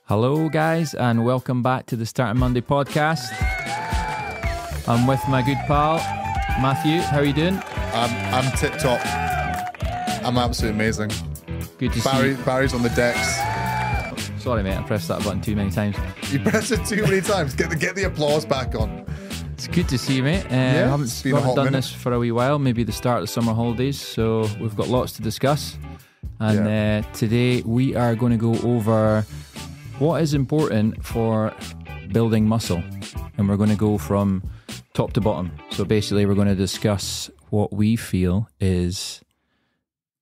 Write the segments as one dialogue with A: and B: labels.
A: Hello guys, and welcome back to the Starting Monday podcast. I'm with my good pal Matthew. How are you doing?
B: I'm tip top. I'm absolutely amazing.
A: Good to see you.
B: Barry's on the decks.
A: Sorry mate, I pressed that button too many times.
B: You pressed it too many times. Get the applause back on.
A: It's good to see you, mate.
B: Yeah,
A: haven't
B: it's been a hot
A: done
B: minute.
A: this for a wee while, maybe the start of the summer holidays, so we've got lots to discuss. And today we are going to go over what is important for building muscle. And we're going to go from top to bottom. So basically we're going to discuss what we feel is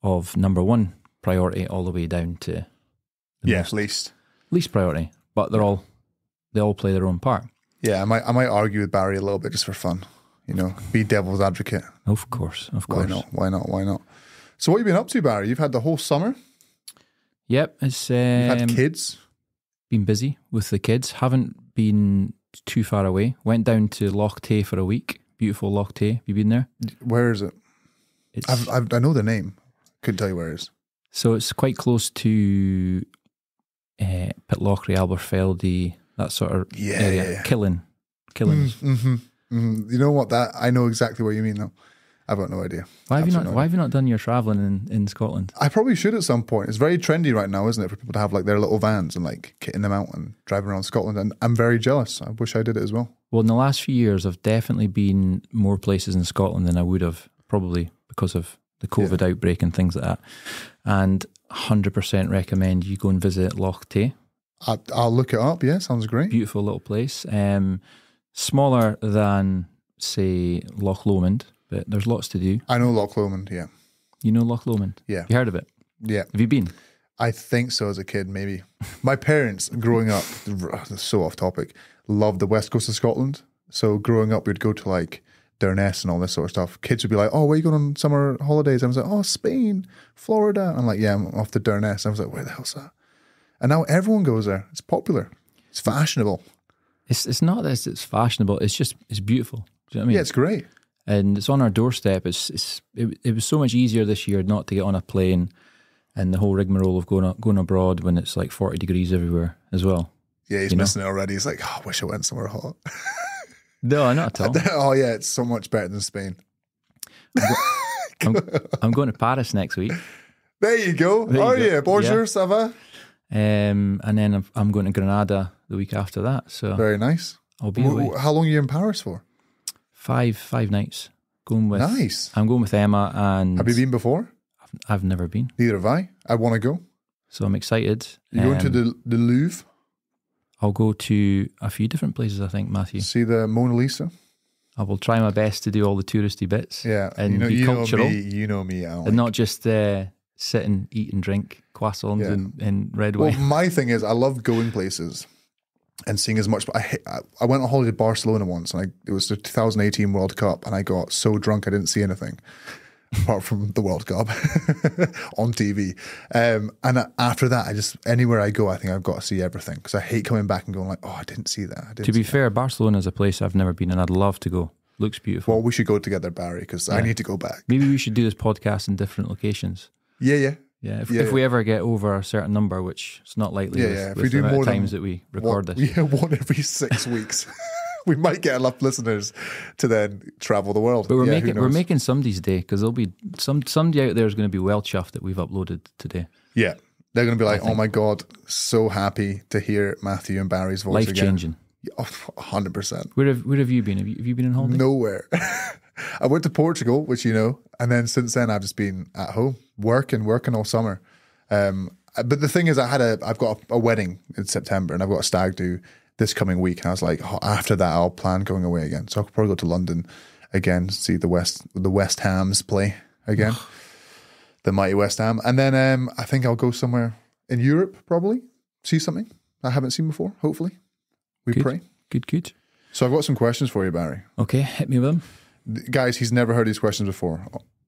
A: of number one priority all the way down to the least priority. But they all play their own part.
B: Yeah, I might argue with Barry a little bit just for fun. You know, be devil's advocate.
A: Of course.
B: Why not? So what have you been up to, Barry? You've had the whole summer?
A: Yep. It's
B: You've had kids?
A: Been busy with the kids. Haven't been too far away. Went down to Loch for a week. Beautiful Loch. Have you been there?
B: Where is it? I know the name. Couldn't tell you where it is.
A: So it's quite close to Pitlochry, Aberfeldy, that sort of area.
B: Yeah.
A: Killins.
B: You know what? I know exactly what you mean though. I've got no idea.
A: Why have you not done your travelling in Scotland?
B: I probably should at some point. It's very trendy right now, isn't it, for people to have like their little vans and like kitting them out and driving around Scotland. And I'm very jealous. I wish I did it as well.
A: Well, in the last few years, I've definitely been more places in Scotland than I would have, probably because of the COVID outbreak and things like that. And 100% recommend you go and visit Loch.
B: I'll look it up. Yeah, sounds great.
A: Beautiful little place. Smaller than, say, Loch Lomond, but there's lots to do.
B: I know Loch Lomond, yeah.
A: You know Loch Lomond?
B: Yeah.
A: You heard of it?
B: Yeah.
A: Have you been?
B: I think so as a kid, maybe. My parents, growing up, so off topic, loved the west coast of Scotland. So growing up, we'd go to like Durness and all this sort of stuff. Kids would be like, oh, where are you going on summer holidays? I was like, oh, Spain, Florida. I'm like, yeah, I'm off to Durness. I was like, where the hell's that? And now everyone goes there. It's popular. It's fashionable.
A: It's not that it's fashionable. It's beautiful. Do you know what I mean?
B: Yeah, it's great.
A: And it's on our doorstep. It was so much easier this year not to get on a plane and the whole rigmarole of going abroad when it's like 40 degrees everywhere as well.
B: Yeah, he's missing it already. He's like, oh, I wish I went somewhere hot.
A: No, not at all.
B: Oh yeah, it's so much better than Spain.
A: I'm going to Paris next week.
B: There you go. Are you? Bonjour,
A: yeah.
B: ça va?
A: And then I'm going to Granada the week after that. So
B: very nice.
A: I'll be away.
B: How long are you in Paris for?
A: 5 nights.
B: Nice.
A: I'm going with Emma. And
B: have you been before?
A: I've never been.
B: Neither have I. I want to go.
A: So I'm excited.
B: You going to the Louvre?
A: I'll go to a few different places, I think, Matthew.
B: See the Mona Lisa?
A: I will try my best to do all the touristy bits.
B: Yeah.
A: And be cultural.
B: You know me.
A: And not just sit and eat and drink croissants and red wine.
B: Well, my thing is I love going places and seeing as much. But I went on holiday to Barcelona once, and it was the 2018 World Cup, and I got so drunk I didn't see anything apart from the World Cup on TV. And after that, anywhere I go, I think I've got to see everything because I hate coming back and going like, oh, I didn't see that.
A: To be fair, Barcelona is a place I've never been, and I'd love to go. Looks beautiful.
B: Well, we should go together, Barry, because I need to go back.
A: Maybe we should do this podcast in different locations.
B: Yeah.
A: If we ever get over a certain number, which it's not likely with
B: if we do
A: the amount
B: more
A: of times that we record this.
B: Yeah, one every 6 weeks. We might get enough listeners to then travel the world.
A: But we're making somebody's day because there'll be somebody out there is going to be well chuffed that we've uploaded today.
B: Yeah. They're going to be like, oh my God, so happy to hear Matthew and Barry's voice again.
A: Life-changing.
B: Oh, 100%.
A: Where have you been? Have you been on holiday?
B: Nowhere. I went to Portugal, which you know, and then since then I've just been at home working all summer. But the thing is, I've got a wedding in September, and I've got a stag do this coming week, and I was like, oh, after that I'll plan going away again. So I'll probably go to London again, see the West Hams play again, the mighty West Ham, and then I think I'll go somewhere in Europe, probably see something I haven't seen before. Hopefully, we pray.
A: Good.
B: So I've got some questions for you, Barry.
A: Okay, hit me with them.
B: Guys, he's never heard these questions before.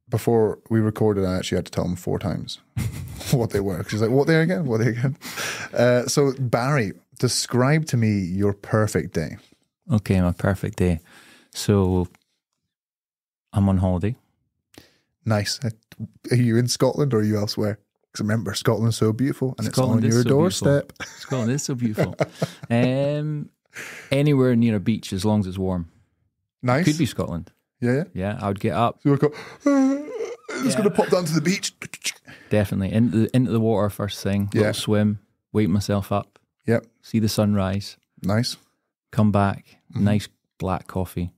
B: Before we recorded, I actually had to tell him 4 times what they were. Because he's like, what they again? So, Barry, describe to me your perfect day.
A: Okay, my perfect day. So, I'm on holiday.
B: Nice. Are you in Scotland or are you elsewhere? Because remember, Scotland's so beautiful and
A: Scotland
B: it's on
A: is
B: your
A: so
B: doorstep.
A: Beautiful. Scotland is so beautiful. Anywhere near a beach as long as it's warm.
B: Nice.
A: Could be Scotland.
B: Yeah.
A: Yeah, I would get up.
B: So we go, it's going to pop down to the beach.
A: Definitely. Into the water first thing. Little swim. Wake myself up.
B: Yep.
A: See the sunrise.
B: Nice.
A: Come back. Nice black coffee.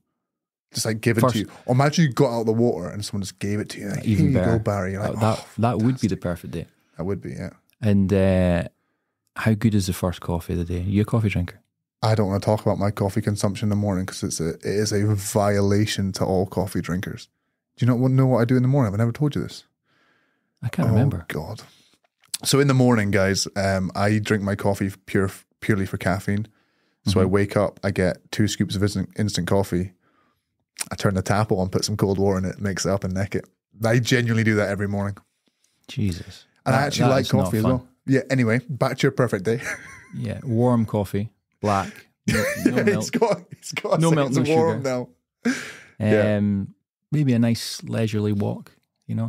B: Just like give it to you. Or imagine you got out of the water and someone just gave it to you. Like,
A: even better.
B: Here you go, Barry. You're like,
A: that would be the perfect day.
B: That would be, yeah.
A: And how good is the first coffee of the day? Are you a coffee drinker?
B: I don't want to talk about my coffee consumption in the morning because it is a violation to all coffee drinkers. Do you not know what I do in the morning? I've never told you this.
A: I can't remember.
B: Oh, God. So in the morning, guys, I drink my coffee purely for caffeine. So I wake up, I get 2 scoops of instant coffee. I turn the tap on, put some cold water in it, mix it up and neck it. I genuinely do that every morning.
A: Jesus.
B: And I actually like coffee as well. Yeah, anyway, back to your perfect day.
A: Yeah, warm coffee, black, no milk.
B: It's got
A: no milk, no
B: warm
A: sugar.
B: Now.
A: Maybe a nice leisurely walk,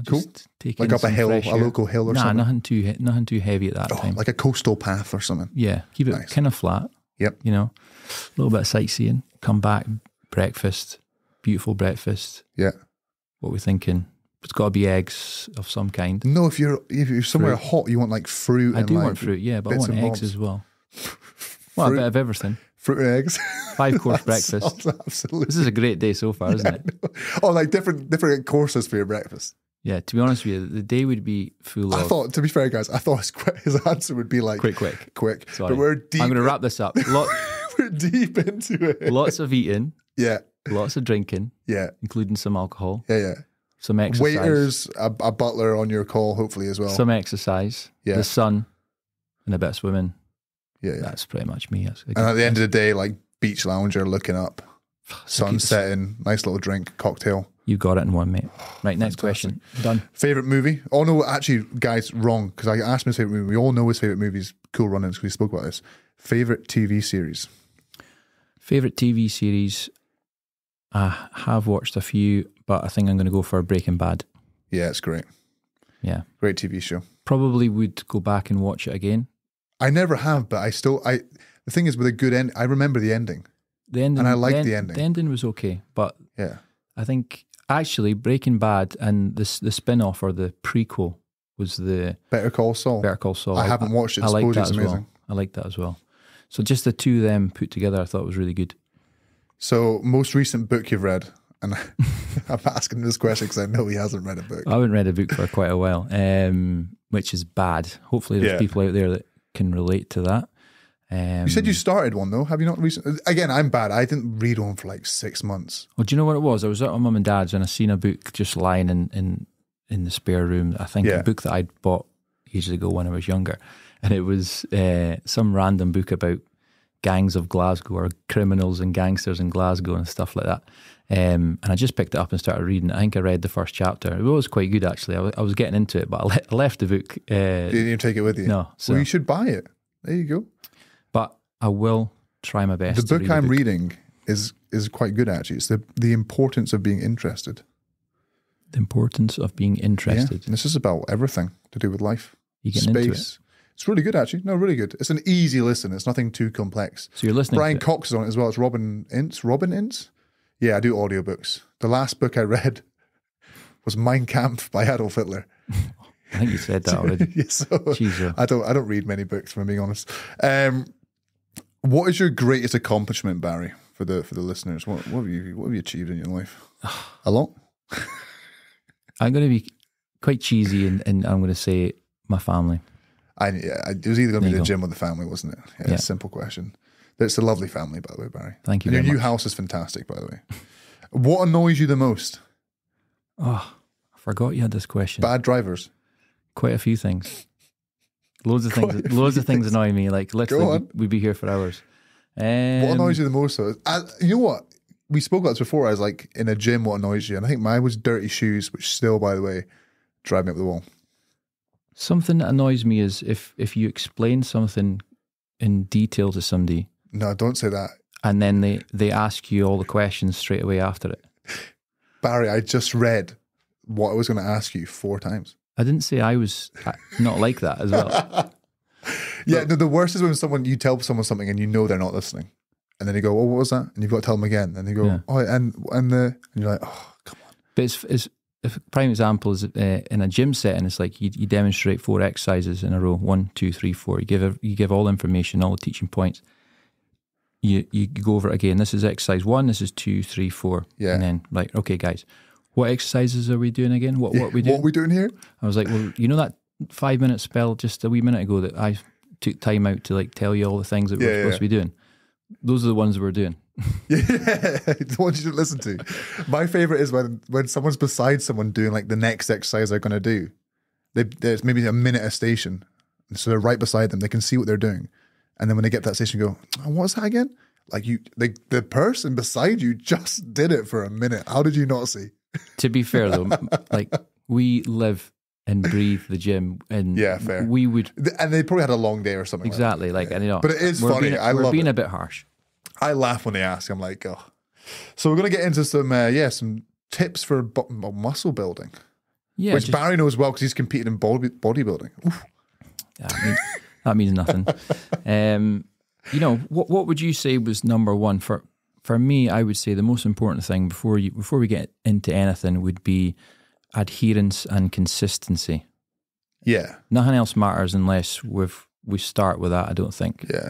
A: just taking
B: like up a hill,
A: fresh
B: a
A: air.
B: local hill or something.
A: Nothing too heavy at that time.
B: Like a coastal path or something.
A: Yeah, keep it kind of flat.
B: Yep.
A: A little bit of sightseeing, come back, breakfast, beautiful breakfast.
B: Yeah.
A: What are we thinking? It's got to be eggs of some kind.
B: No, if you're somewhere hot, you want like fruit.
A: I do want fruit, yeah, but I want eggs as well. Well, a bit of everything.
B: Fruit and eggs.
A: 5-course breakfast.
B: Absolutely.
A: This is a great day so far, isn't it?
B: Oh, like different courses for your breakfast.
A: Yeah, to be honest with you, the day would be full of...
B: To be fair, guys, I thought his answer would be like... Quick.
A: Sorry.
B: But we're deep...
A: I'm going to wrap this up.
B: We're deep into it.
A: Lots of eating.
B: Yeah.
A: Lots of drinking.
B: Yeah.
A: Including some alcohol.
B: Yeah.
A: Some exercise.
B: Waiters, a butler on your call, hopefully, as well.
A: Some exercise. Yeah. The sun, and a bit of swimming.
B: Yeah.
A: That's pretty much me.
B: And at the end of the day, like beach lounger looking up, sun setting, nice little drink, cocktail.
A: You got it in one, mate. Right, next question. Done.
B: Favorite movie? Oh no, actually, guys, wrong. Because I asked him his favorite movie. We all know his favorite movies. Cool Runnings. Because we spoke about this. Favorite TV series?
A: Favorite TV series? I have watched a few, but I think I'm going to go for Breaking Bad.
B: Yeah, it's great.
A: Yeah,
B: great TV show.
A: Probably would go back and watch it again.
B: I never have, but the thing is with a good end, I remember the ending. And I liked the ending.
A: The ending was okay, but
B: yeah,
A: I think actually Breaking Bad and the spin-off or the prequel was the
B: Better Call Saul. I haven't watched it.
A: I like that as
B: amazing.
A: well. I like that as well. So just the two of them put together, I thought was really good.
B: So most recent book you've read, and I'm asking this question because I know he hasn't read a book. I
A: haven't read a book for quite a while, which is bad. Hopefully there's people out there that can relate to that.
B: You said you started one though, have you not recently? Again, I'm bad. I didn't read one for like 6 months.
A: Well, do you know what it was? I was at my mum and dad's and I seen a book just lying in the spare room. I think a book that I'd bought ages ago when I was younger. And it was some random book about gangs of Glasgow or criminals and gangsters in Glasgow and stuff like that. And I just picked it up and started reading. I think I read the first chapter. It was quite good actually. I was getting into it, but I left the book.
B: You didn't even take it with you?
A: No.
B: So you should buy it. There you go.
A: But I will try my best.
B: The book I'm reading is quite good actually. It's the importance of being interested.
A: The importance of being interested.
B: Yeah. And this is about everything to do with life.
A: You get into it.
B: It's really good actually. No, really good. It's an easy listen. It's nothing too complex.
A: So you're listening.
B: Brian Cox is on it as well. It's Robin Ince. Yeah, I do audiobooks. The last book I read was Mein Kampf by Adolf Hitler.
A: I think you said that already.
B: Yeah, so I don't read many books, if I'm being honest. What is your greatest accomplishment, Barry, for the listeners? What have you achieved in your life? A lot.
A: I'm going to be quite cheesy, and I'm going to say my family.
B: It was either going to be the gym or the family, wasn't it? Yeah. Simple question. It's a lovely family, by the way, Barry.
A: Thank you.
B: And
A: very
B: your new
A: much.
B: house is fantastic, by the way. What annoys you the most?
A: Oh, I forgot you had this question.
B: Bad drivers.
A: Quite a few things. Loads of things. Loads of things annoy me. Like literally, we'd be here for hours.
B: What annoys you the most? Though? You know what? We spoke about this before. I was like, in a gym, what annoys you? And I think mine was dirty shoes, which still, by the way, drive me up the wall.
A: Something that annoys me is if you explain something in detail to somebody.
B: No, don't say that.
A: And then they ask you all the questions straight away after it.
B: Barry, I just read what I was going to ask you 4 times.
A: I didn't say I was not like that as well.
B: Yeah, no, the worst is when you tell someone something and you know they're not listening. And then they go, oh, what was that? And you've got to tell them again. And they go, oh, and you're like, oh, come on.
A: But it's a prime example is in a gym setting, it's like you demonstrate 4 exercises in a row, 1, 2, 3, 4. You give all the information, all the teaching points. You go over it again. This is exercise 1, this is 2, 3, 4.
B: Yeah.
A: And then like, okay, guys, what exercises are we doing again? What are we doing?
B: What are we doing here?
A: I was like, well, you know that 5-minute spell just a wee minute ago that I took time out to like tell you all the things that we're supposed to be doing? Those are the ones we're doing.
B: Yeah, the ones you should listen to. My favorite is when someone's beside someone doing like the next exercise they're going to do. There's maybe a minute a station, so they're right beside them. They can see what they're doing, and then when they get to that station, go, oh, "What's that again?" Like the person beside you just did it for a minute. How did you not see?
A: To be fair though, like we live and breathe the gym, and
B: fair.
A: We would,
B: and they probably had a long day or something.
A: Exactly, like and you know,
B: but it is funny.
A: We're being a bit harsh.
B: I laugh when they ask. I'm like, oh. So we're going to get into some tips for muscle building. Yeah, which Barry knows well because he's competed in bodybuilding. Oof.
A: Yeah, that means nothing. You know, what would you say was number one for me? I would say the most important thing before we get into anything would be adherence and consistency.
B: Yeah, nothing
A: else matters unless we start with that. I don't think.
B: Yeah.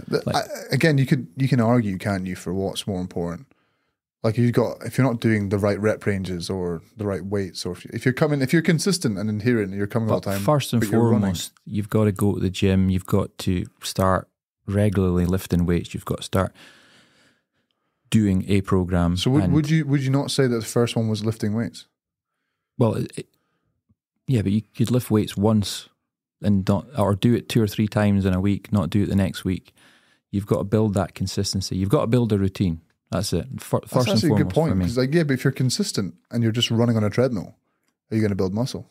B: Again, you can argue, can't you, for what's more important? Like if you're not doing the right rep ranges or the right weights, or if you're consistent and adherent, and you're coming all the time.
A: First and foremost, you've got to go to the gym. You've got to start regularly lifting weights. You've got to start doing a program.
B: So would you not say that the first one was lifting weights?
A: Well, yeah, but you could lift weights once and or do it 2 or 3 times in a week, not do it the next week. You've got to build that consistency. You've got to build a routine. That's it. First and foremost, a good point.
B: Because but if you're consistent and you're just running on a treadmill, are you going to build muscle?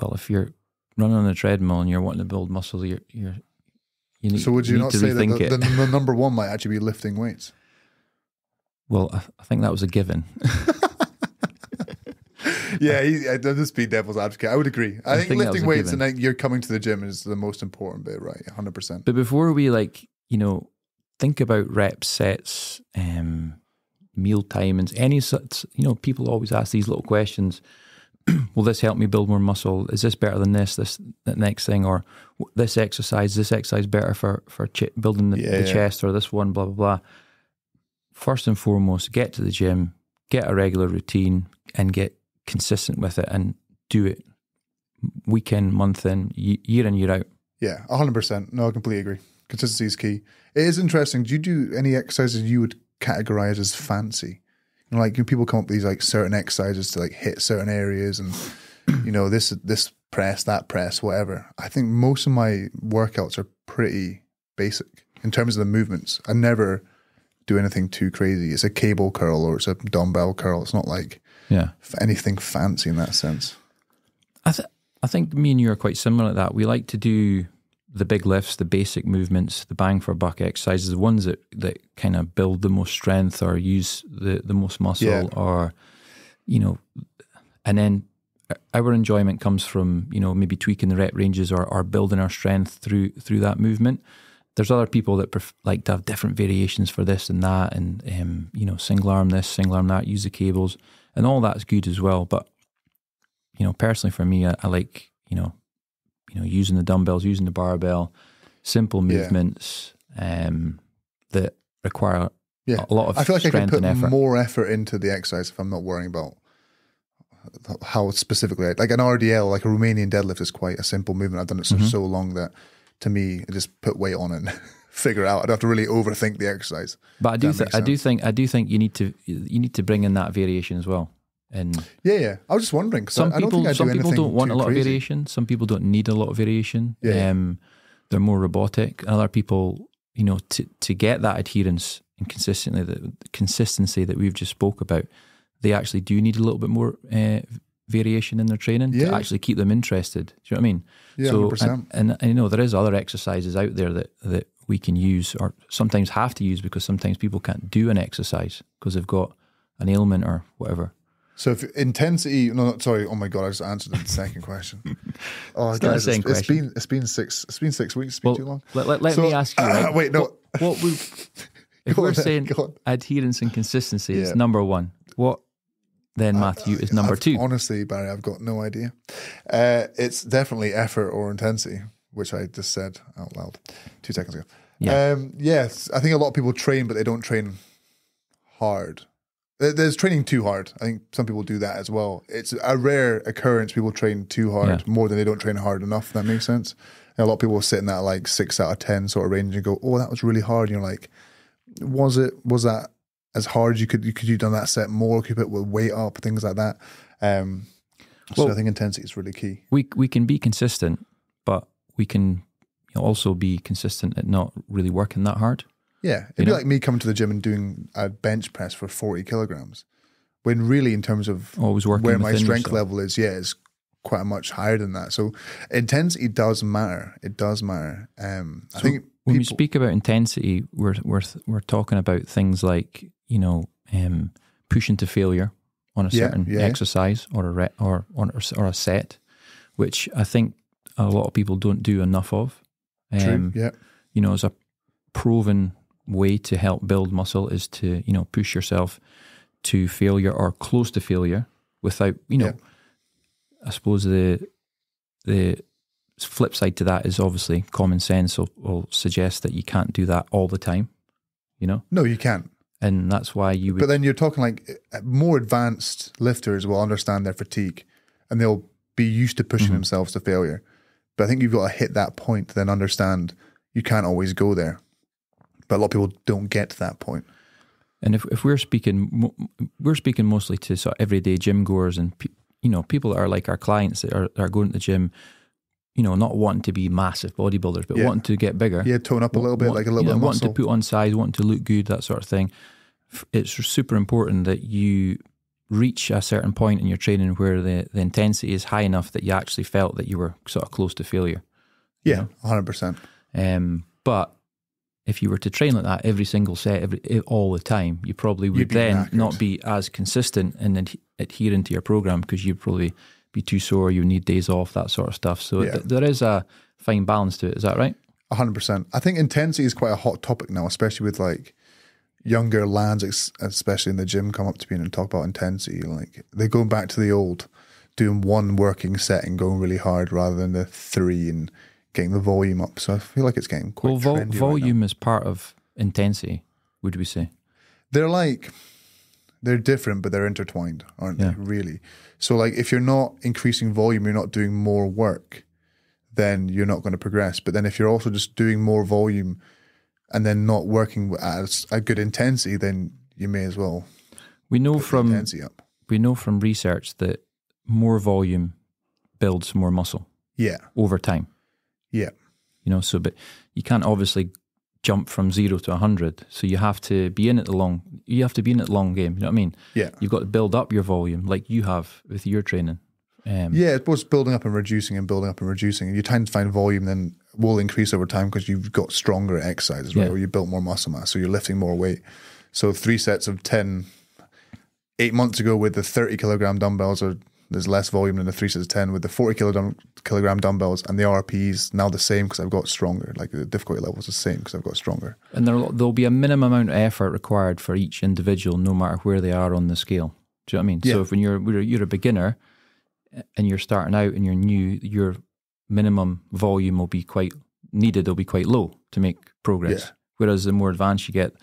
A: Well, if you're running on a treadmill and you're wanting to build muscle, you need.
B: So would you not say that
A: the
B: number one might actually be lifting weights?
A: Well, I think that was a given.
B: Yeah, just be devil's advocate. I would agree. I think lifting weights and then you're coming to the gym is the most important bit, right? 100%.
A: But before we think about reps, sets, meal timings, any such, people always ask these little questions. Will this help me build more muscle? Is this better than this that next thing? Or this exercise better for building the chest, or this one, blah, blah, blah. First and foremost, get to the gym, get a regular routine, and get consistent with it, and do it week in, month in, year in, year out.
B: Yeah, 100%. No, I completely agree. Consistency is key. It is interesting. Do you do any exercises you would categorize as fancy? Like people come up with these like certain exercises to like hit certain areas, and this press, that press, whatever. I think most of my workouts are pretty basic in terms of the movements. I never do anything too crazy. It's a cable curl or it's a dumbbell curl. It's not like anything fancy in that sense.
A: I think me and you are quite similar at that. We like to do the big lifts, the basic movements, the bang for buck exercises, the ones that kind of build the most strength or use the most muscle, or, and then our enjoyment comes from, maybe tweaking the rep ranges or building our strength through that movement. There's other people that like to have different variations for this and that, and, single arm this, single arm that, use the cables, and all that's good as well. But, personally for me, I like, using the dumbbells, using the barbell, simple movements that require a lot of strength and effort.
B: I feel like I can put more effort into the exercise if I'm not worrying about how specifically, like an RDL, like a Romanian deadlift is quite a simple movement. I've done it for so long that to me, I just put weight on it and figure it out. I don't have to really overthink the exercise.
A: But I do think you need to bring in that variation as well. And
B: I was just wondering, because
A: some people don't want a lot of variation. Some people don't need a lot of variation. They're more robotic. And other people, to get that adherence and consistency that we've just spoke about, they actually do need a little bit more variation in their training to actually keep them interested. Do you know what I mean?
B: Yeah,
A: so,
B: 100%.
A: And there is other exercises out there that we can use, or sometimes have to use, because sometimes people can't do an exercise because they've got an ailment or whatever.
B: So if intensity, no, sorry, oh my God, I just answered the second question. Oh, guys, it's been 6 weeks. It's been too long.
A: Let me ask you. Right?
B: Wait, no.
A: What we, if we're saying adherence and consistency is number one, what then, Matthew, is number two?
B: Honestly, Barry, I've got no idea. It's definitely effort or intensity, which I just said out loud 2 seconds ago. Yeah. Yes, I think a lot of people train, but they don't train hard. There's training too hard. I think some people do that as well. It's a rare occurrence people train too hard more than they don't train hard enough. If that makes sense. And a lot of people sit in that like 6 out of 10 sort of range and go, "Oh, that was really hard." And you're like, "Was that as hard as you could you done that set more? Could you put weight up, things like that?" So I think intensity is really key.
A: We can be consistent, but we can also be consistent at not really working that hard.
B: Yeah, it'd be like me coming to the gym and doing a bench press for 40 kilograms, when really in terms of
A: always working
B: where my strength level is, is quite much higher than that. So intensity does matter. It does matter. I think
A: when we speak about intensity, we're talking about things like pushing to failure on a certain exercise or a set, which I think a lot of people don't do enough of.
B: True. Yeah.
A: As a proven way to help build muscle is to push yourself to failure or close to failure without I suppose the flip side to that is obviously common sense will suggest that you can't do that all the time.
B: No, you can't,
A: and that's why you would.
B: But then you're talking like more advanced lifters will understand their fatigue and they'll be used to pushing themselves to failure. But I think you've got to hit that point to then understand you can't always go there. But a lot of people don't get to that point.
A: And if we're speaking mostly to sort of everyday gym goers and people that are like our clients that are going to the gym, not wanting to be massive bodybuilders, but wanting to get bigger.
B: Yeah, tone up a little bit, like a little bit of muscle.
A: Wanting to put on size, wanting to look good, that sort of thing. It's super important that you reach a certain point in your training where the intensity is high enough that you actually felt that you were sort of close to failure.
B: Yeah, 100%.
A: But if you were to train like that every single set, all the time, you probably would then not be as consistent in adhering to your program because you'd probably be too sore, you need days off, that sort of stuff. So there is a fine balance to it. Is that right?
B: 100%. I think intensity is quite a hot topic now, especially with like younger lads, especially in the gym, come up to me and talk about intensity. Like they're going back to the old, doing one working set and going really hard rather than the 3 and getting the volume up. So I feel like it's getting quite trendy
A: volume
B: right
A: is part of intensity, would we say?
B: They're different, but they're intertwined, aren't they? Really. So like if you're not increasing volume, you're not doing more work, then you're not going to progress. But then if you're also just doing more volume and then not working at a good intensity, then you may as well
A: we know
B: put the intensity up.
A: We know from research that more volume builds more muscle.
B: Yeah.
A: Over time.
B: Yeah.
A: But you can't obviously jump from 0 to 100. So you have to be in it the long game. You know what I mean?
B: Yeah.
A: You've got to build up your volume like you have with your training.
B: It's both building up and reducing and building up and reducing. And you tend to find volume then will increase over time because you've got stronger exercises, right? Or you built more muscle mass, so you're lifting more weight. So 3 sets of 10, 8 months ago with the 30 kilogram dumbbells there's less volume than the 3 sets of 10 with the 40 kilogram dumbbells, and the RPE's now the same because I've got stronger. Like the difficulty level is the same because I've got stronger.
A: And there'll be a minimum amount of effort required for each individual, no matter where they are on the scale. Do you know what I mean? Yeah. So if when you're a beginner and you're starting out and you're new, your minimum volume will be quite low to make progress. Yeah. Whereas the more advanced you get,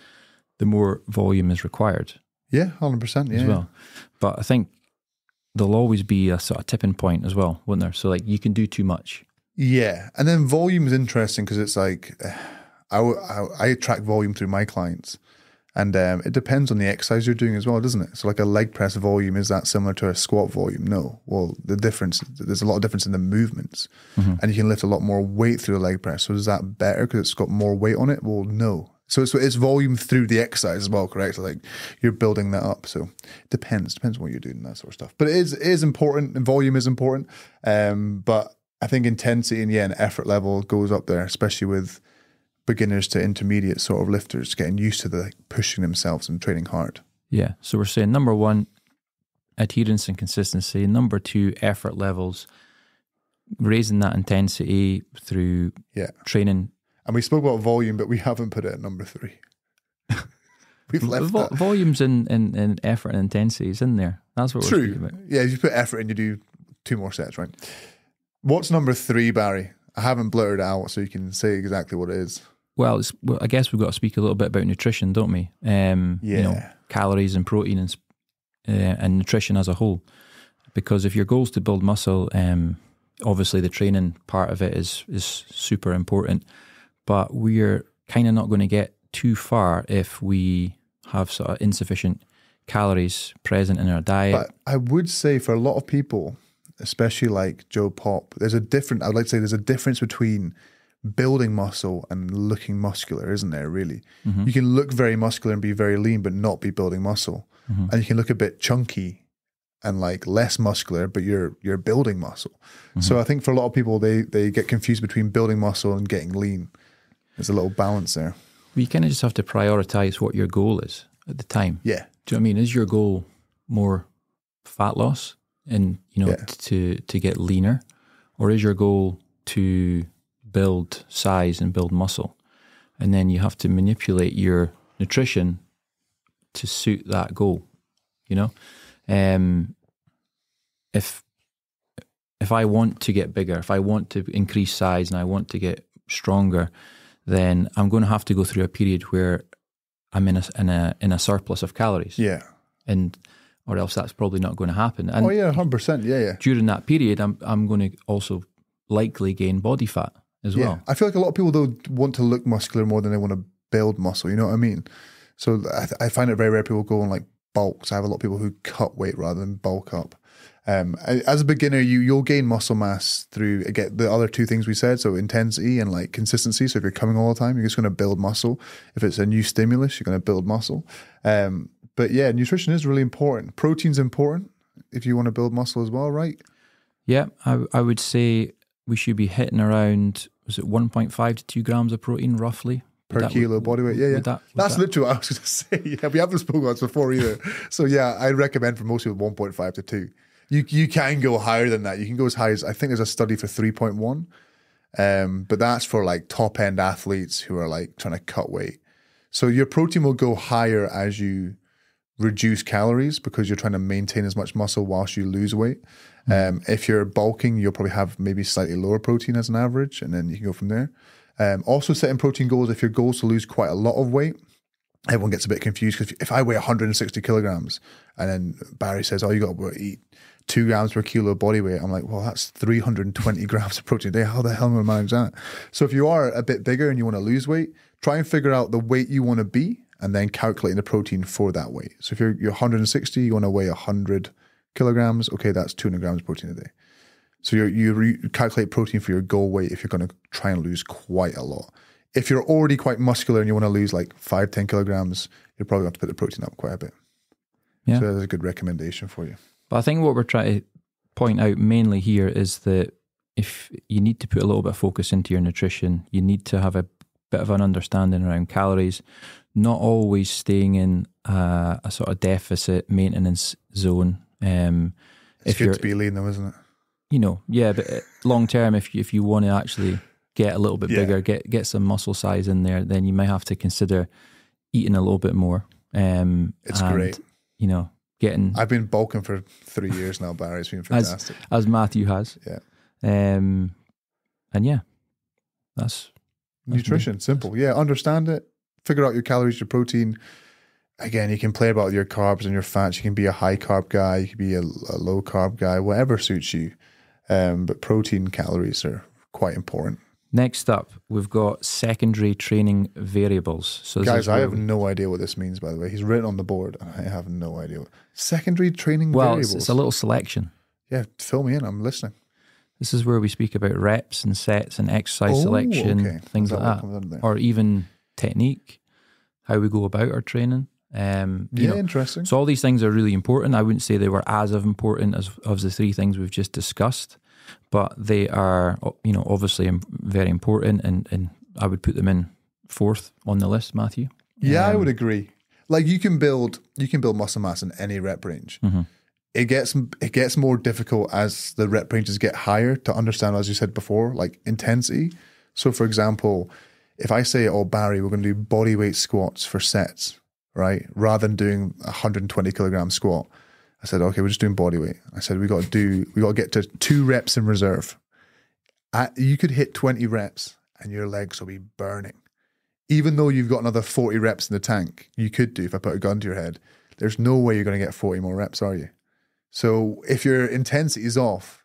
A: the more volume is required.
B: Yeah, 100%. Yeah.
A: As well. But I think there'll always be a sort of tipping point as well, won't there? So like you can do too much.
B: Yeah. And then volume is interesting because it's like, I track volume through my clients and it depends on the exercise you're doing as well, doesn't it? So like a leg press volume, is that similar to a squat volume? No. Well, there's a lot of difference in the movements and you can lift a lot more weight through a leg press. So is that better because it's got more weight on it? Well, no. So it's volume through the exercise as well, correct? So like you're building that up. So it depends on what you're doing and that sort of stuff. But it is important and volume is important. But I think intensity and effort level goes up there, especially with beginners to intermediate sort of lifters getting used to the pushing themselves and training hard.
A: Yeah. So we're saying number one, adherence and consistency. Number 2, effort levels, raising that intensity through training.
B: And we spoke about volume, but we haven't put it at number 3. We've left that.
A: Volumes and effort and intensity is in there. That's what we're speaking about.
B: Yeah, you put effort in, you do 2 more sets, right? What's number 3, Barry? I haven't blurred it out, so you can say exactly what it is.
A: Well, I guess we've got to speak a little bit about nutrition, don't we? You know, calories and protein and nutrition as a whole. Because if your goal is to build muscle, obviously the training part of it is super important. But we're kind of not going to get too far if we have sort of insufficient calories present in our diet.
B: But I would say for a lot of people, especially like Joe Pop, I'd like to say there's a difference between building muscle and looking muscular, isn't there, really? Mm-hmm. You can look very muscular and be very lean, but not be building muscle. Mm-hmm. And you can look a bit chunky and like less muscular, but you're building muscle. Mm-hmm. So I think for a lot of people, they get confused between building muscle and getting lean. There's a little balance there.
A: Well, you kind of just have to prioritize what your goal is at the time.
B: Yeah.
A: Do you know what I mean? Is your goal more fat loss and, you know, to get leaner? Or is your goal to build size and build muscle? And then you have to manipulate your nutrition to suit that goal, you know? If I want to get bigger, if I want to increase size and I want to get stronger, then I'm going to have to go through a period where I'm in a surplus of calories.
B: Yeah.
A: Or else that's probably not going to happen. And
B: 100%. Yeah.
A: during that period, I'm going to also likely gain body fat as well.
B: I feel like a lot of people though want to look muscular more than they want to build muscle. You know what I mean? So I find it very rare people go on like bulks. I have a lot of people who cut weight rather than bulk up. As a beginner, you'll gain muscle mass through, again, the other 2 things we said, so intensity and like consistency. So if you're coming all the time, you're just going to build muscle. If it's a new stimulus, you're going to build muscle. But yeah, nutrition is really important. Protein's important if you want to build muscle as well, right?
A: Yeah, I would say we should be hitting around, was it 1.5 to 2 grams of protein roughly?
B: Per kilo body weight, yeah. That's literally what I was going to say. Yeah, we haven't spoken about this before either. So yeah, I recommend for most people 1.5 to 2. You can go higher than that. You can go as high as, I think there's a study for 3.1. But that's for like top end athletes who are like trying to cut weight. So your protein will go higher as you reduce calories because you're trying to maintain as much muscle whilst you lose weight. If you're bulking, you'll probably have maybe slightly lower protein as an average, and then you can go from there. Also setting protein goals, if your goal is to lose quite a lot of weight, everyone gets a bit confused because if I weigh 160 kilograms and then Barry says, oh, you got to eat 2 grams per kilo of body weight, I'm like, well, that's 320 grams of protein a day. How the hell am I going to manage that? So if you are a bit bigger and you want to lose weight, try and figure out the weight you want to be and then calculating the protein for that weight. So if you're 160, you want to weigh 100 kilograms, okay, that's 200 grams of protein a day. So you calculate protein for your goal weight if you're going to try and lose quite a lot. If you're already quite muscular and you want to lose like 5-10 kilograms, you're probably going to have to put the protein up quite a bit. Yeah. So that's a good recommendation for you.
A: But I think what we're trying to point out mainly here is that if you need to put a little bit of focus into your nutrition, you need to have a bit of an understanding around calories, not always staying in a sort of deficit maintenance zone.
B: It's good to be lean though, isn't it?
A: You know, yeah, but long term, if you want to actually get a little bit bigger, get some muscle size in there, then you might have to consider eating a little bit more.
B: It's great.
A: You know,
B: I've been bulking for 3 years now, Barry. It's been fantastic.
A: As Matthew has.
B: Yeah.
A: And yeah, that's
B: nutrition. Simple. Yeah, understand it. Figure out your calories, your protein. Again, you can play about with your carbs and your fats. You can be a high carb guy. You can be a low carb guy, whatever suits you. But protein, calories are quite important.
A: Next up, we've got secondary training variables. So
B: guys, I have no idea what this means, by the way. He's written on the board. I have no idea. Secondary training variables?
A: It's a little selection.
B: Yeah, fill me in. I'm listening.
A: This is where we speak about reps and sets and exercise selection, things like that. Or even technique, how we go about our training.
B: Interesting.
A: So all these things are really important. I wouldn't say they were as important as of the 3 things we've just discussed, but they are, obviously very important, and I would put them in 4th on the list, Matthew.
B: Yeah, I would agree. Like you can build muscle mass in any rep range. Mm-hmm. it gets more difficult as the rep ranges get higher to understand, as you said before, like intensity. So for example, if I say, oh, Barry, we're going to do body weight squats for sets, right? Rather than doing a 120 kilogram squat, I said, okay, we're just doing body weight. I said, we got to get to 2 reps in reserve. You could hit 20 reps and your legs will be burning. Even though you've got another 40 reps in the tank, you could do, if I put a gun to your head, there's no way you're going to get 40 more reps, are you? So if your intensity is off,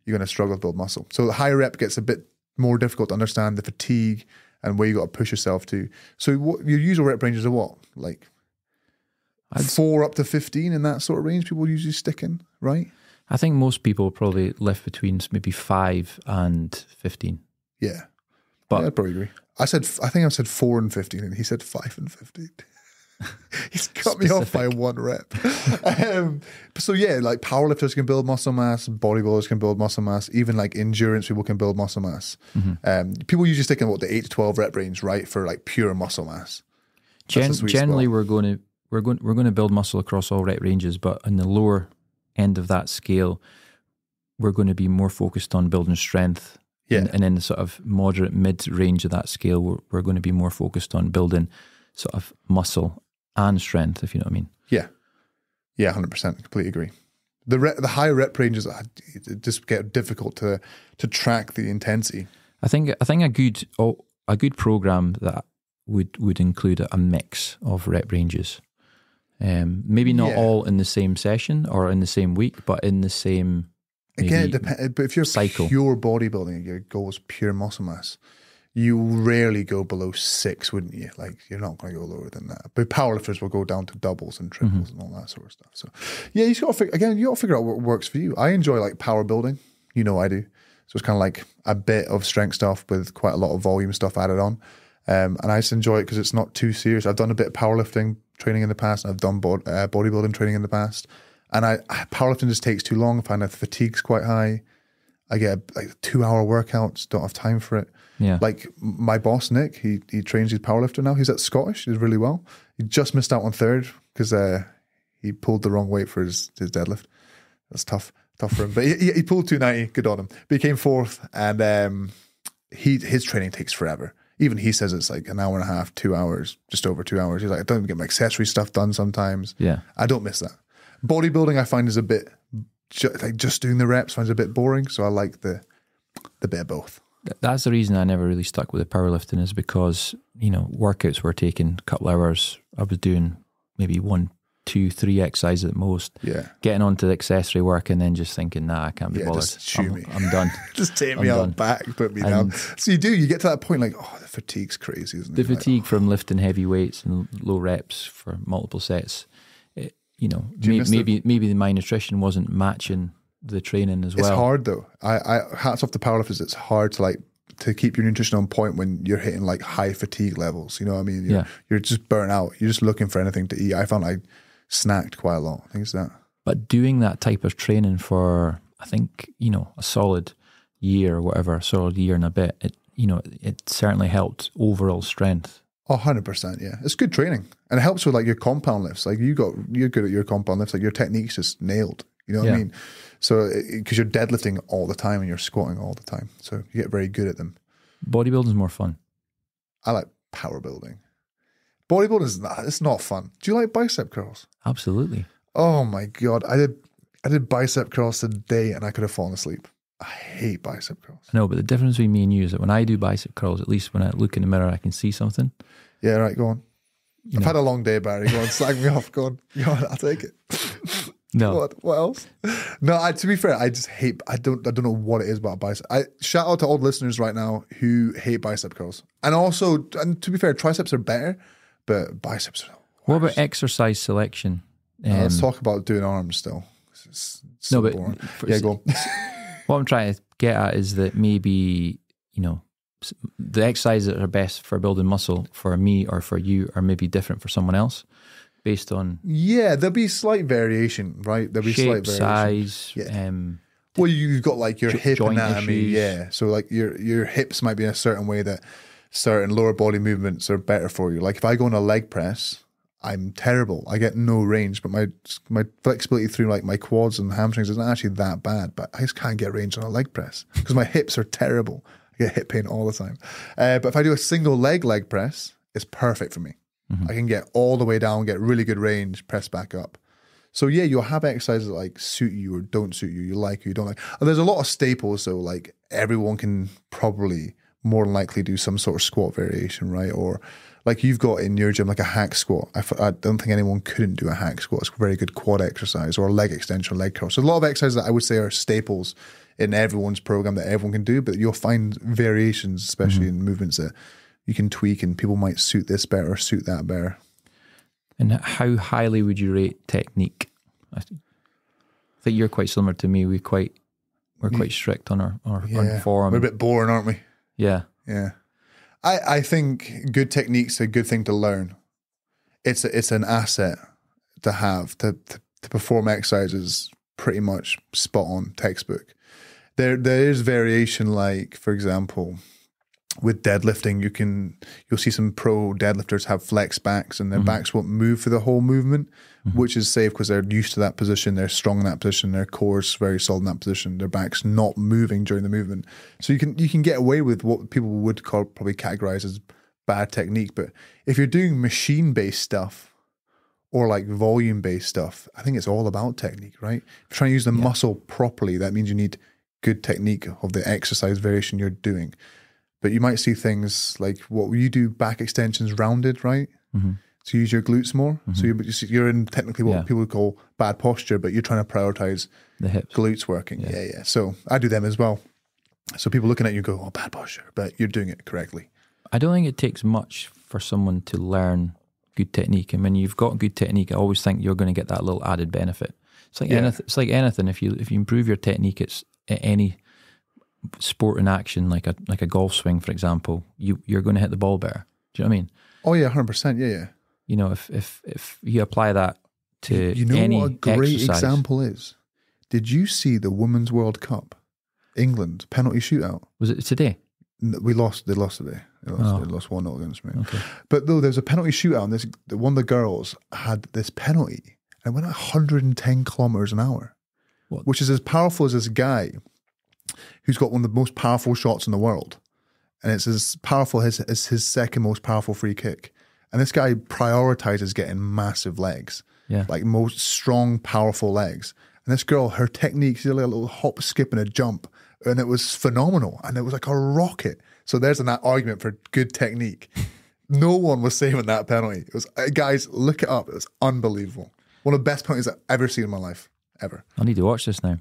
B: you're going to struggle to build muscle. So the higher rep gets a bit more difficult to understand the fatigue and where you got to push yourself to. So what your usual rep ranges are what? Like 4 up to 15 in that sort of range people usually stick in, right?
A: I think most people probably lift between maybe 5 and 15.
B: Yeah.
A: But
B: yeah, I'd probably agree. I think I said 4 and 15 and he said 5 and 15. He's cut me off by 1 rep. So yeah, like powerlifters can build muscle mass, bodybuilders can build muscle mass, even like endurance people can build muscle mass. People usually stick in the 8 to 12 rep range, right, for like pure muscle mass.
A: Generally, we're going to build muscle across all rep ranges, but in the lower end of that scale, we're going to be more focused on building strength.
B: Yeah.
A: And in the sort of moderate mid range of that scale, we're going to be more focused on building sort of muscle and strength, if you know what I mean. Yeah.
B: Yeah, 100%. Completely agree. The higher rep ranges just get difficult to track the intensity.
A: I think a good program that would include a mix of rep ranges. Maybe not all in the same session or in the same week, but in the same
B: again, it depends. But if you're
A: cycle.
B: Pure bodybuilding, your goal is pure muscle mass, you rarely go below 6, wouldn't you? Like, you're not going to go lower than that. But powerlifters will go down to doubles and triples and all that sort of stuff. So, yeah, you got to figure out what works for you. I enjoy like power building. You know, I do. So it's kind of like a bit of strength stuff with quite a lot of volume stuff added on. And I just enjoy it because it's not too serious. I've done a bit of powerlifting training in the past. I've done bodybuilding training in the past. And powerlifting just takes too long. I find the fatigue's quite high. I get like 2-hour workouts, don't have time for it.
A: Yeah.
B: Like my boss, Nick, he trains his powerlifter now. He's at Scottish. He does really well. He just missed out on 3rd because he pulled the wrong weight for his deadlift. That's tough for him. But he pulled 290. Good on him. But he came 4th, and his training takes forever. Even he says it's like an hour and a half, 2 hours, just over 2 hours. He's like, I don't even get my accessory stuff done sometimes.
A: Yeah.
B: I don't miss that. Bodybuilding I find is a bit, like just doing the reps finds a bit boring. So I like the bit of both.
A: That's the reason I never really stuck with the powerlifting, is because, you know, workouts were taking a couple hours. I was doing maybe 1, 2, 3 exercises at most.
B: Yeah.
A: Getting onto the accessory work and then just thinking, nah, I can't be bothered.
B: Just chew me.
A: I'm done.
B: Just take me out back, put me down. So you get to that point like, oh, the fatigue's crazy, isn't it?
A: The fatigue from lifting heavy weights and low reps for multiple sets, maybe my nutrition wasn't matching the training as well.
B: It's hard though. I hats off to powerlifters. It's hard to keep your nutrition on point when you're hitting like high fatigue levels. You know what I mean? You're just burnt out. You're just looking for anything to eat. I found I snacked quite a lot. I think it's that. But
A: doing that type of training for, I think, a solid year or whatever, a solid year and a bit, it certainly helped overall strength.
B: Oh, 100%, yeah. It's good training. And it helps with like your compound lifts. Like you're good at your compound lifts. Like your technique's just nailed. You know what I mean? So, because you're deadlifting all the time and you're squatting all the time. So you get very good at them.
A: Bodybuilding's more fun.
B: I like power building. Bodybuilding it's not fun. Do you like bicep curls?
A: Absolutely.
B: Oh my God. I did bicep curls today and I could have fallen asleep. I hate bicep curls.
A: I know, but the difference between me and you is that when I do bicep curls, at least when I look in the mirror, I can see something.
B: Yeah, right, go on. I've had a long day, Barry. Go on, slag me off. Go on, I'll take it.
A: No.
B: What else? No, to be fair, I just hate, I don't know what it is about bicep. Shout out to all the listeners right now who hate bicep curls. And to be fair, triceps are better, but biceps are the worst.
A: What about exercise selection?
B: Let's talk about doing arms still. It's so boring. Go on.
A: What I'm trying to get at is that maybe, the exercises that are best for building muscle for me or for you are maybe different for someone else based on...
B: Yeah, there'll be slight variation, right? There'll be
A: shape,
B: slight variation.
A: size.
B: Yeah. Well, you've got like your hip anatomy. Issues. Yeah. So like your hips might be in a certain way that certain lower body movements are better for you. Like if I go on a leg press, I'm terrible. I get no range, but my flexibility through like my quads and hamstrings isn't actually that bad, but I just can't get range on a leg press because my hips are terrible. I get hip pain all the time. But if I do a single leg press, it's perfect for me. I can get all the way down, get really good range, press back up. So yeah, you'll have exercises that like suit you or don't suit you, you like or you don't like. And there's a lot of staples, so like everyone can probably more than likely do some sort of squat variation, right? Or like you've got in your gym, like a hack squat. I don't think anyone couldn't do a hack squat. It's a very good quad exercise, or a leg extension, leg curl. So a lot of exercises that I would say are staples in everyone's program that everyone can do, but you'll find variations, especially in movements that you can tweak and people might suit this better or suit that better.
A: And how highly would you rate technique? I think you're quite similar to me. We're quite strict on our form.
B: We're a bit boring, aren't we?
A: Yeah.
B: Yeah. I think good technique's a good thing to learn. It's an asset to have to perform exercises pretty much spot on textbook. There is variation, like for example, with deadlifting, you'll see some pro deadlifters have flex backs and their backs won't move for the whole movement, which is safe because they're used to that position, they're strong in that position, their core's very solid in that position, their back's not moving during the movement. So you can get away with what people would probably categorize as bad technique. But if you're doing machine-based stuff or like volume-based stuff, I think it's all about technique, right? If you're trying to use the muscle properly, that means you need good technique of the exercise variation you're doing. But you might see things like what you do, back extensions rounded, right? So you use your glutes more. So you're in technically what people would call bad posture, but you're trying to prioritize
A: the hips,
B: glutes working. Yeah. So I do them as well. So people looking at you go, oh, bad posture, but you're doing it correctly.
A: I don't think it takes much for someone to learn good technique. And when you've got good technique, I always think you're going to get that little added benefit. It's like anything. It's like anything. If you improve your technique, it's any sport in action, like a golf swing, for example, you're going to hit the ball better. Do you know what I mean?
B: Oh yeah, 100%. Yeah.
A: You know, if you apply that to
B: you know
A: any
B: what a great
A: exercise.
B: example is? Did you see the Women's World Cup, England penalty shootout?
A: Was it today?
B: We lost. They lost today. They lost 1-0 against me.
A: Okay.
B: But though there's a penalty shootout, and one of the girls had this penalty and it went 110 kilometers an hour, which is as powerful as this guy who's got one of the most powerful shots in the world. And it's as powerful as his second most powerful free kick. And this guy prioritizes getting massive legs, like most strong, powerful legs. And this girl, her technique, she did like a little hop, skip and a jump. And it was phenomenal. And it was like a rocket. So there's an argument for good technique. No one was saving that penalty. It was, guys, look it up. It was unbelievable. One of the best penalties I've ever seen in my life, ever.
A: I need to watch this now.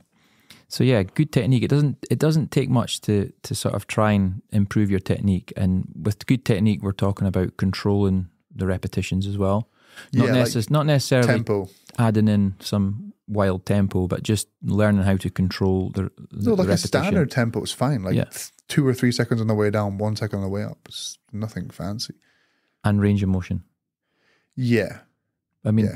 A: So yeah, good technique. It doesn't take much to sort of try and improve your technique. And with good technique, we're talking about controlling the repetitions as well. Not necessarily
B: tempo,
A: adding in some wild tempo, but just learning how to control the
B: like
A: repetition.
B: A standard tempo is fine. Like 2 or 3 seconds on the way down, 1 second on the way up. It's nothing fancy.
A: And range of motion.
B: Yeah,
A: I mean.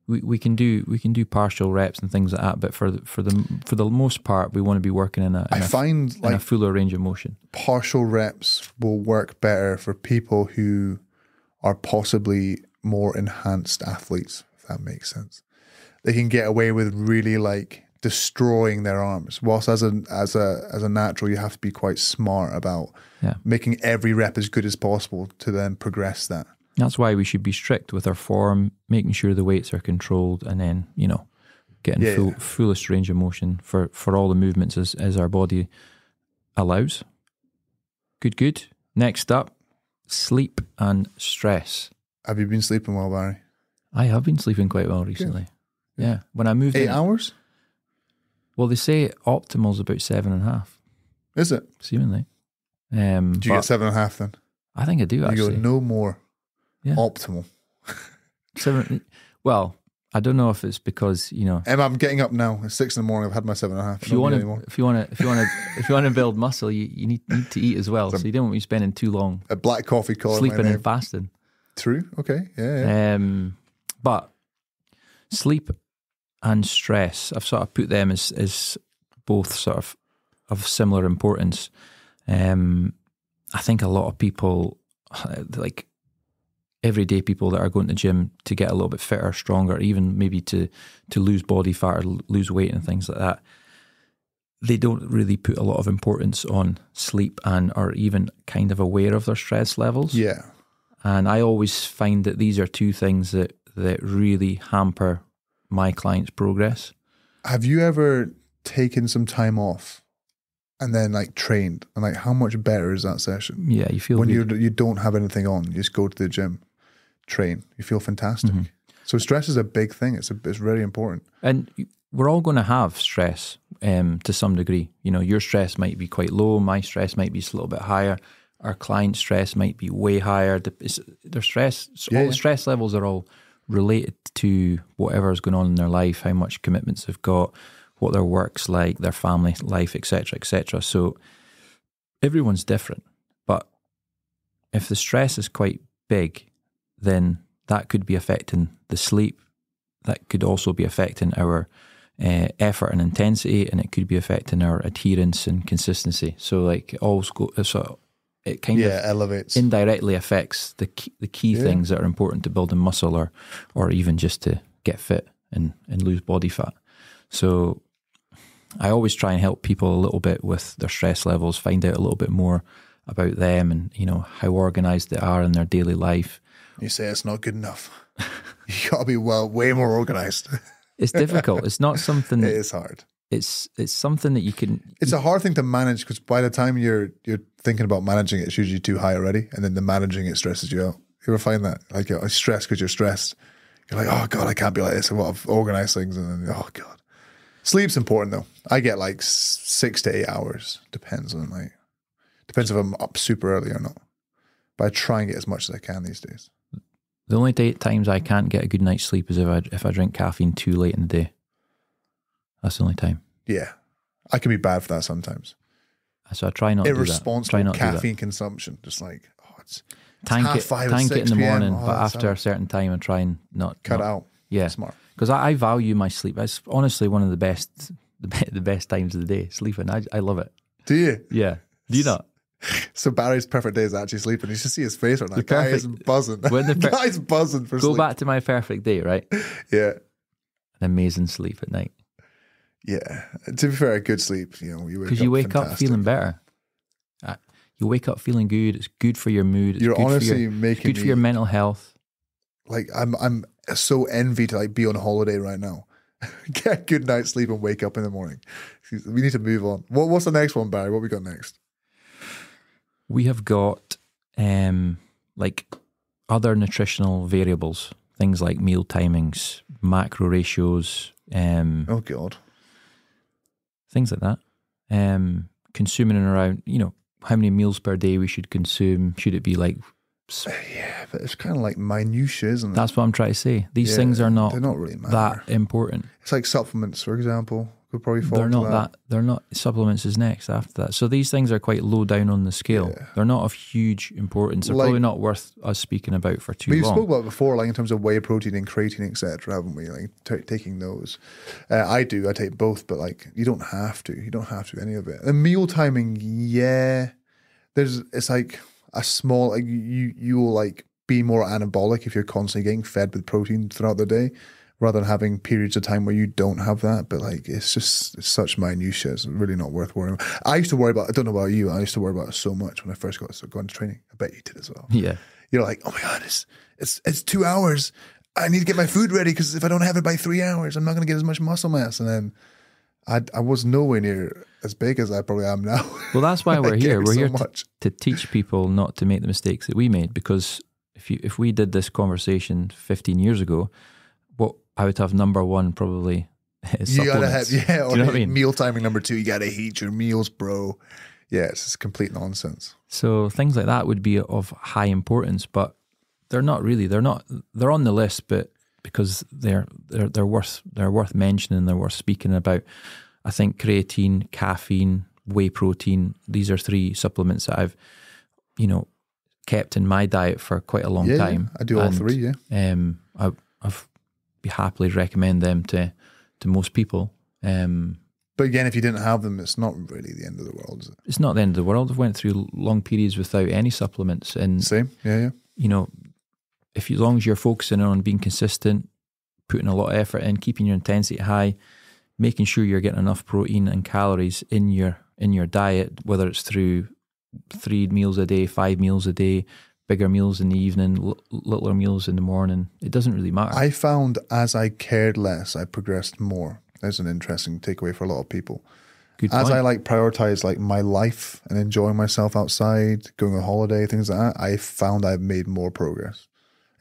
A: We can do partial reps and things like that, but for the most part, we want to be working in a fuller range of motion.
B: Partial reps will work better for people who are possibly more enhanced athletes, if that makes sense. They can get away with really like destroying their arms. Whilst as a natural, you have to be quite smart about making every rep as good as possible to then progress that.
A: That's why we should be strict with our form, making sure the weights are controlled, and then, getting fullest range of motion for all the movements as our body allows. Good. Next up, sleep and stress.
B: Have you been sleeping well, Barry?
A: I have been sleeping quite well recently. Good. Yeah. When I moved
B: 8 hours?
A: Well, they say optimal is about 7.5.
B: Is it?
A: Seemingly.
B: Do you get 7.5 then?
A: I think I do, actually.
B: You go no more.
A: Yeah.
B: Optimal.
A: 7. Well, I don't know if it's because
B: Emma, I'm getting up now. It's 6 a.m. I've had my 7.5.
A: If you want to build muscle, you need to eat as well. So you don't want to be spending too long
B: a black coffee calling
A: sleeping and fasting.
B: True. Okay. Yeah.
A: But sleep and stress, I've sort of put them as both sort of similar importance. I think a lot of people like everyday people that are going to the gym to get a little bit fitter, stronger, even maybe to lose body fat or lose weight and things like that, they don't really put a lot of importance on sleep and are even kind of aware of their stress levels.
B: Yeah.
A: And I always find that these are two things that really hamper my clients' progress.
B: Have you ever taken some time off and then like trained? And like, how much better is that session?
A: Yeah, you feel
B: when
A: good.
B: you don't have anything on, you just go to the gym, train, you feel fantastic.
A: Mm-hmm.
B: So stress is a big thing. It's really important.
A: And we're all going to have stress to some degree. You know, your stress might be quite low. My stress might be a little bit higher. Our client's stress might be way higher. Their stress, all the stress levels are all related to whatever's going on in their life, how much commitments they've got, what their work's like, their family life, etc., etc. So everyone's different. But if the stress is quite big, then that could be affecting the sleep. That could also be affecting our effort and intensity, and it could be affecting our adherence and consistency. So like it kind of
B: elevates,
A: indirectly affects the key things that are important to building muscle or even just to get fit and lose body fat. So I always try and help people a little bit with their stress levels, find out a little bit more about them and, you know, how organized they are in their daily life.
B: You say it's not good enough. You got to be way more organized.
A: It's difficult. It's not something that...
B: It is hard.
A: It's something that you can...
B: It's a hard thing to manage because by the time you're thinking about managing it, it's usually too high already, and then the managing it stresses you out. You ever find that? Like, you're stressed because you're stressed. You're like, oh God, I can't be like this. I've got to organize things, and then, oh God. Sleep's important though. I get like 6 to 8 hours. Depends if I'm up super early or not. But I try and get as much as I can these days.
A: The only times I can't get a good night's sleep is if I drink caffeine too late in the day. That's the only time.
B: Yeah. I can be bad for that sometimes.
A: So I try not to do that.
B: Irresponsible caffeine consumption. Just like, it's
A: tank
B: half
A: it,
B: 5
A: tank
B: 6
A: it in the morning,
B: PM.
A: but after a certain time I try and not...
B: Cut out.
A: Yeah.
B: Smart.
A: Because I value my sleep. It's honestly one of the best times of the day, sleeping. I love it.
B: Do you?
A: Yeah. Do you not?
B: So Barry's perfect day is actually sleeping. You should see his face right now. The guy is buzzing. Guy's buzzing for sleep.
A: Go back to my perfect day, right?
B: Yeah.
A: An amazing sleep at night.
B: Yeah. To be fair, a good sleep, you know,
A: because you wake up feeling better. You wake up feeling good. It's good for your mood. It's
B: You're
A: good
B: honestly
A: it's good for your mental health.
B: Like I'm so envy to like be on holiday right now. Get a good night's sleep and wake up in the morning. We need to move on. What's the next one, Barry? What we got next?
A: We have got like other nutritional variables, things like meal timings, macro ratios.
B: Oh God.
A: Things like that. Consuming and around, you know, how many meals per day we should consume. Should it be like...
B: Yeah, but it's kind of like minutiae, isn't it?
A: That's what I'm trying to say. These things are not,
B: they're not really
A: that important.
B: It's like supplements, for example, could probably fall into that.
A: They're not, supplements is next after that. So these things are quite low down on the scale. Yeah. They're not of huge importance. They're probably not worth us speaking about for too long.
B: We've spoken about it before, like in terms of whey protein and creatine, etc., haven't we? Like taking those. I take both, but like you don't have to. You don't have to any of it. And meal timing, yeah. It's like a small, like you will like be more anabolic if you're constantly getting fed with protein throughout the day, rather than having periods of time where you don't have that. But like, it's such minutiae. It's really not worth worrying about. I used to worry about, I don't know about you, I used to worry about it so much when I first got going to training. I bet you did as well.
A: Yeah.
B: You're like, oh my God, it's 2 hours. I need to get my food ready because if I don't have it by 3 hours, I'm not going to get as much muscle mass. And then I was nowhere near as big as I probably am now.
A: Well, that's why we're here. We're here
B: much.
A: to teach people not to make the mistakes that we made, because if we did this conversation 15 years ago, what I would have number one probably is supplements.
B: You gotta have,
A: or you know what I mean?
B: Meal timing number 2, you gotta heat your meals, bro. Yeah, it's just complete nonsense.
A: So things like that would be of high importance, but they're not really. They're on the list, but because they're worth mentioning, they're worth speaking about. I think creatine, caffeine, whey protein, these are 3 supplements that I've, kept in my diet for quite a long time.
B: I do all 3, yeah.
A: I've be happily recommend them to most people.
B: But again, if you didn't have them, it's not really the end of the world, is it?
A: It's not the end of the world. I've went through long periods without any supplements. And
B: same, yeah.
A: as long as you're focusing on being consistent, putting a lot of effort in, keeping your intensity high, making sure you're getting enough protein and calories in your diet, whether it's through 3 meals a day, 5 meals a day, bigger meals in the evening, littler meals in the morning, it doesn't really matter.
B: I found as I cared less, I progressed more. There's an interesting takeaway for a lot of people.
A: Good
B: As
A: point.
B: I prioritize my life and enjoying myself outside, going on holiday, things like that, I found I've made more progress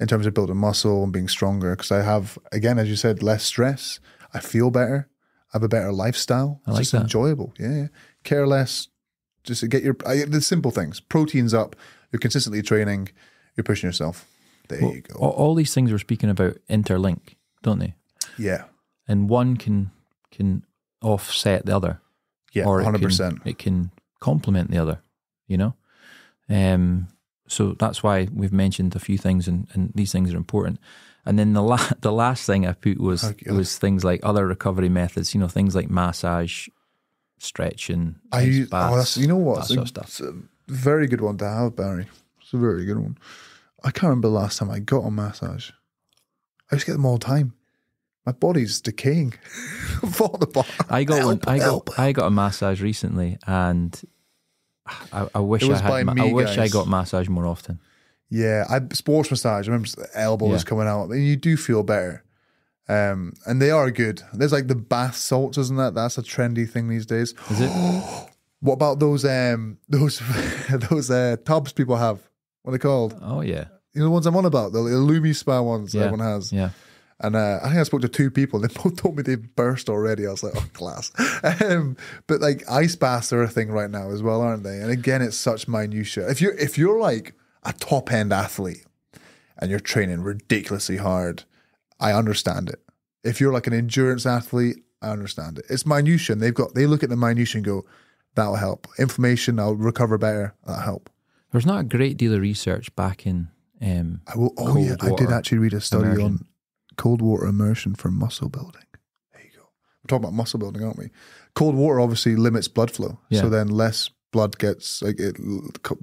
B: in terms of building muscle and being stronger, because I have, again, as you said, less stress. I feel better. I have a better lifestyle.
A: I like
B: just
A: that.
B: enjoyable. Yeah. Care less. Just to get the simple things. Protein's up. You're consistently training. You're pushing yourself. There you go.
A: All these things we're speaking about interlink, don't they?
B: Yeah.
A: And one can offset the other.
B: Yeah,
A: or
B: 100%.
A: It can complement the other, So that's why we've mentioned a few things, and these things are important. And then the last thing I put was things like other recovery methods, things like massage, stretching, ice baths,
B: you know what?
A: that sort of stuff.
B: It's a very good one to have, Barry. It's a very good one. I can't remember the last time I got a massage. I used to get them all the time. My body's decaying. Falling apart.
A: I got a massage recently, and I wish I got massage more often.
B: Yeah, sports massage. I remember the elbows coming out. And you do feel better. And they are good. There's the bath salts, isn't that? That's a trendy thing these days.
A: Is it?
B: What about those tubs people have? What are they called?
A: Oh yeah.
B: The ones I'm on about, the Lumi Spa ones that everyone has.
A: Yeah.
B: And I think I spoke to 2 people, and they both told me they burst already. I was like, oh, class. But ice baths are a thing right now as well, aren't they? And again, it's such minutia. If you're a top end athlete and you're training ridiculously hard, I understand it. If you're an endurance athlete, I understand it. It's minutia, and they look at the minutia and go, that'll help. Inflammation, I'll recover better. That'll help.
A: There's not a great deal of research back in.
B: I did actually read a study
A: immersion.
B: on cold water immersion for muscle building. There you go. We're talking about muscle building, aren't we? Cold water obviously limits blood flow.
A: Yeah.
B: So then less blood gets, it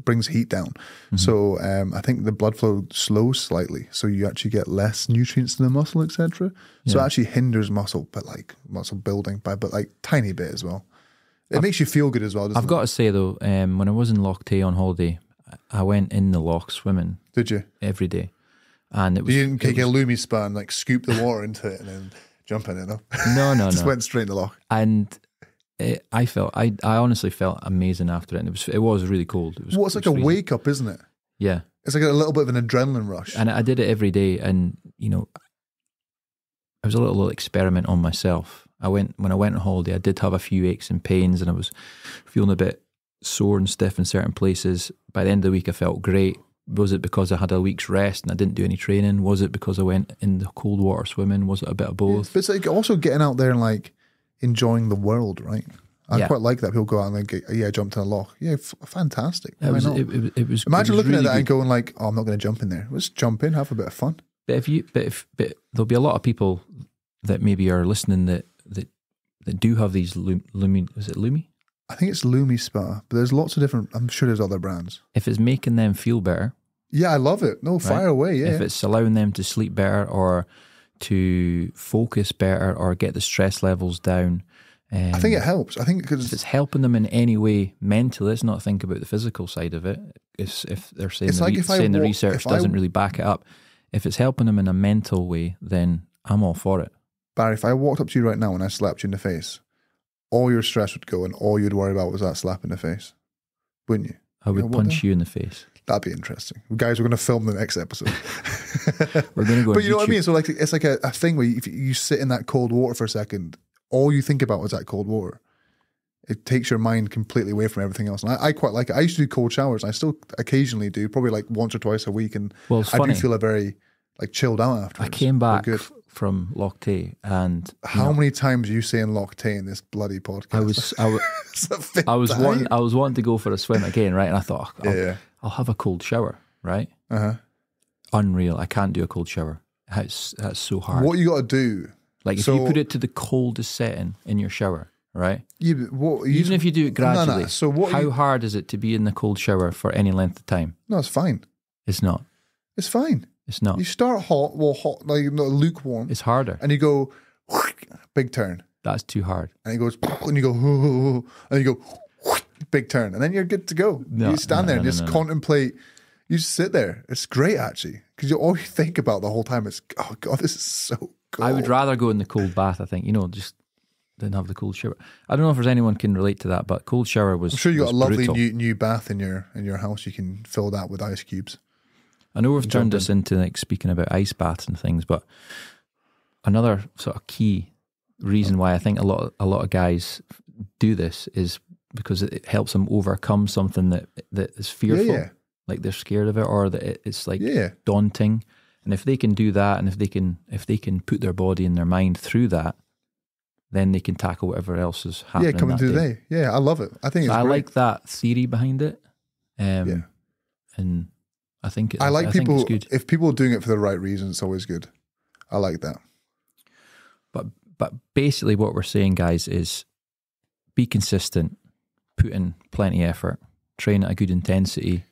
B: brings heat down. Mm-hmm. So I think the blood flow slows slightly. So you actually get less nutrients in the muscle, etc. So it actually hinders muscle, but muscle building by tiny bit as well. It makes you feel good as well, doesn't it?
A: I've got to say though, when I was in Loch on holiday, I went in the Loch swimming.
B: Did you?
A: Every day. And it was.
B: You didn't take a Lumi Spa and scoop the water into it and then jump in it, no?
A: No.
B: Just went straight in the Loch.
A: And I honestly felt amazing after it. And it was really cold.
B: It's like a wake up, isn't it?
A: Yeah.
B: It's like a little bit of an adrenaline rush.
A: And I did it every day. And, it was a little experiment on myself. When I went on holiday, I did have a few aches and pains, and I was feeling a bit sore and stiff in certain places. By the end of the week, I felt great. Was it because I had a week's rest and I didn't do any training? Was it because I went in the cold water swimming? Was it a bit of both?
B: Yeah, but it's also getting out there and enjoying the world, right? I quite like that. People go out and I jumped in a loch. Yeah, fantastic.
A: It was.
B: Imagine looking
A: really
B: at that and
A: good.
B: going oh, I'm not going to jump in there. Let's jump in, have a bit of fun.
A: But there'll be a lot of people that maybe are listening that do have these Lumi. Is it Lumi?
B: I think it's Lumi Spa, but there's lots of different. I'm sure there's other brands.
A: If it's making them feel better,
B: yeah, I love it. No, fire away. Yeah,
A: if it's allowing them to sleep better or to focus better or get the stress levels down,
B: I think it helps. I think because
A: if it's helping them in any way mentally, let's not think about the physical side of it. If they're saying the research doesn't really back it up, if it's helping them in a mental way, then I'm all for it.
B: Barry, if I walked up to you right now and I slapped you in the face, all your stress would go and all you'd worry about was that slap in the face, wouldn't you?
A: I would punch you in the face.
B: That'd be interesting. Guys, we're going to film the next episode.
A: We're going to go.
B: But you know what I mean? So it's like a thing where if you sit in that cold water for a second, all you think about is that cold water. It takes your mind completely away from everything else. And I quite like it. I used to do cold showers. I still occasionally do, probably once or twice a week. And
A: it's
B: I
A: funny.
B: do feel very chilled out afterwards.
A: I came back from Loch, and
B: how many times are you saying Loch in this bloody podcast?
A: I was wanting to go for a swim again, right? And I thought, I'll have a cold shower, right? Unreal. I can't do a cold shower. That's so hard.
B: What you got to do?
A: If you put it to the coldest setting in your shower, right?
B: Yeah, but
A: even if you do it gradually,
B: So
A: how hard is it to be in the cold shower for any length of time?
B: No, it's fine.
A: It's not.
B: It's fine.
A: It's not.
B: You start hot, like lukewarm.
A: It's harder.
B: And you go, big turn.
A: That's too hard.
B: And it goes, and you go, and you go, big turn. And then you're good to go. You stand there and just contemplate. You just sit there. It's great, actually. Because all you think about the whole time is, oh, God, this is so cold.
A: I would rather go in the cold bath, I think. Just didn't have the cold shower. I don't know if there's anyone can relate to that, but cold shower was
B: I'm sure you got a lovely
A: brutal.
B: new bath in your house. You can fill that with ice cubes.
A: I know we've turned this into like speaking about ice baths and things, but another sort of key reason why I think a lot of guys do this is because it helps them overcome something that is fearful.
B: Yeah.
A: Like they're scared of it, or that it's like daunting. And if they can do that, and if they can put their body and their mind through that, then they can tackle whatever else is happening.
B: Yeah, coming through the day. Yeah, I love it. I think it's great.
A: Like that theory behind it. And I think
B: I like people.
A: It's good.
B: If people are doing it for the right reason, it's always good. I like that.
A: But basically, what we're saying, guys, is be consistent, put in plenty of effort, train at a good intensity,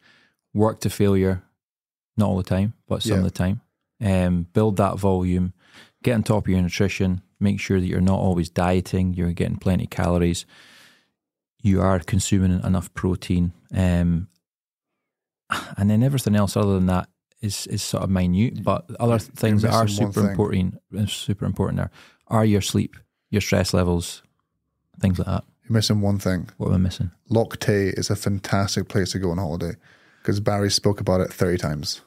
A: work to failure, not all the time, but some of the time. Build that volume, get on top of your nutrition, make sure that you're not always dieting, you're getting plenty of calories, you are consuming enough protein, and then everything else other than that is sort of minute, but other things that are super important are your sleep, your stress levels, things like that.
B: You're missing one thing.
A: What am I missing?
B: Loch is a fantastic place to go on holiday because Barry spoke about it 30 times.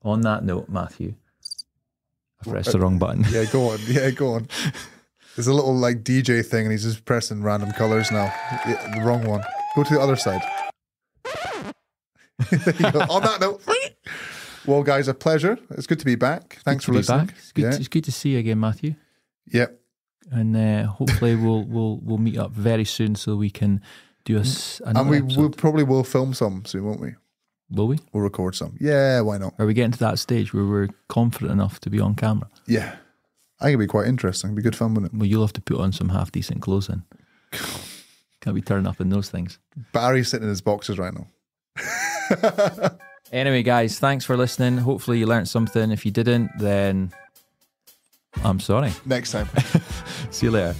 A: On that note, Matthew, I pressed the wrong button.
B: Yeah, go on. There's a little like DJ thing and he's just pressing random colours now. Yeah, the wrong one. Go to the other side. There you go. On that note. Well, guys, a pleasure. It's good to be back. Thanks for listening.
A: It's good to see you again, Matthew.
B: Yep.
A: And hopefully we'll meet up very soon so we can do another episode.
B: We'll probably film some soon, won't we?
A: Will we?
B: We'll record some. Yeah, why not?
A: Are we getting to that stage where we're confident enough to be on camera?
B: Yeah. I think it'd be quite interesting. It'd be good fun, wouldn't it?
A: Well, you'll have to put on some half decent clothes then. Can't be turning up in those things.
B: Barry's sitting in his boxers right now.
A: Anyway, guys, thanks for listening. Hopefully you learned something. If you didn't, then I'm sorry.
B: Next time.
A: See you later.